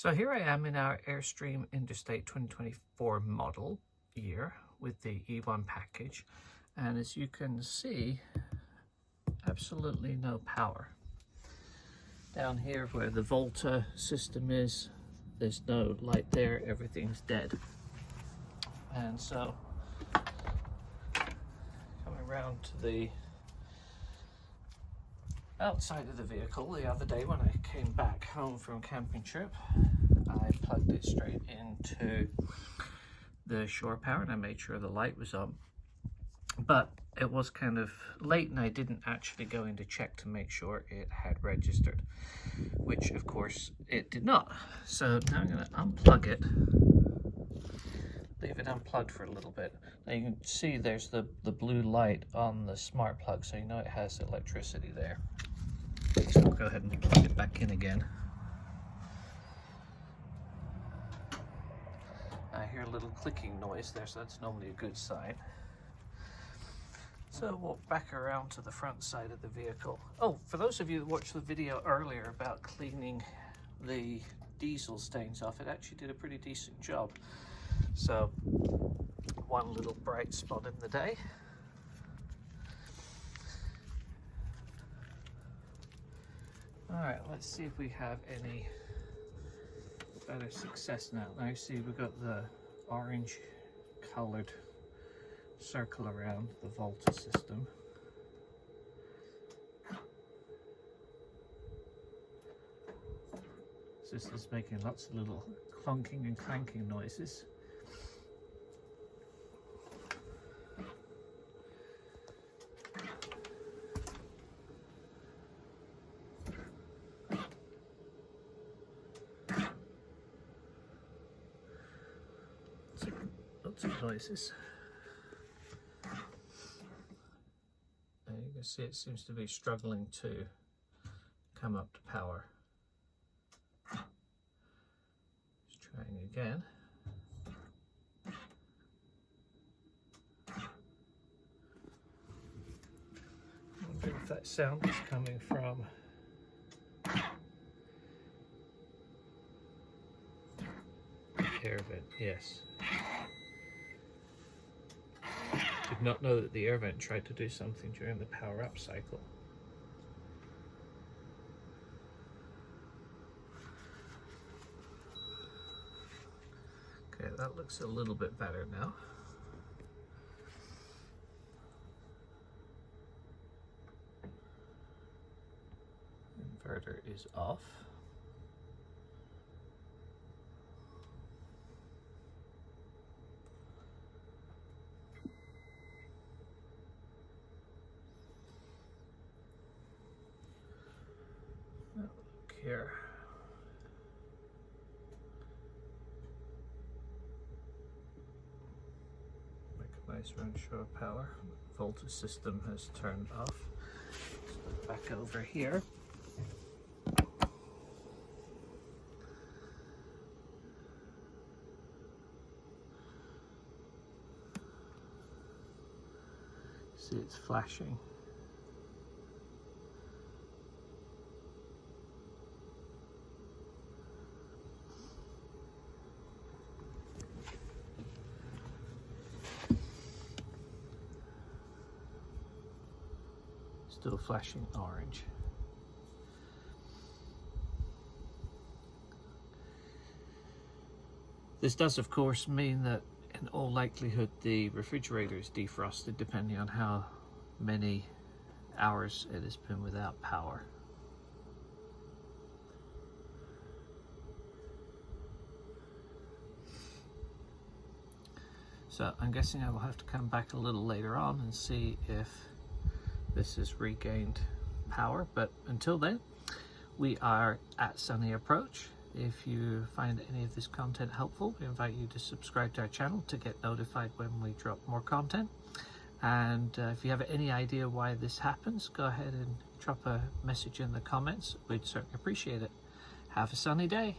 So here I am in our Airstream Interstate 2024 model year with the E1 package, and as you can see, absolutely no power. Down here where the Volta system is, there's no light there, everything's dead. And so coming around to the outside of the vehicle the other day when I came back home from a camping trip, I plugged it straight into the shore power and I made sure the light was on. But it was kind of late and I didn't actually go in to check to make sure it had registered, which of course it did not. So now I'm going to unplug it, leave it unplugged for a little bit. Now you can see there's the blue light on the smart plug, so you know it has electricity there. So I'll go ahead and plug it back in again. I hear a little clicking noise there, so that's normally a good sign. So walk back around to the front side of the vehicle. Oh, for those of you that watched the video earlier about cleaning the diesel stains off, it actually did a pretty decent job. So one little bright spot in the day. All right, let's see if we have any better success now. Now you see we've got the orange colored circle around the Volta system. So this is making lots of little clunking and clanking noises. Lots of noises. And you can see it seems to be struggling to come up to power. Just trying again. I wonder if that sound is coming from air vent. Yes. Did not know that the air vent tried to do something during the power up cycle. Okay, that looks a little bit better now. Inverter is off. Look here. Nice run shore power. Volta system has turned off. Let's look back over here. See, it's flashing. Still flashing orange. This does of course mean that in all likelihood the refrigerator is defrosted depending on how many hours it has been without power. So I'm guessing I will have to come back a little later on and see if this has regained power, but until then we are at Sunny Approach. If you find any of this content helpful, we invite you to subscribe to our channel to get notified when we drop more content. And if you have any idea why this happens, go ahead and drop a message in the comments. We'd certainly appreciate it. Have a sunny day.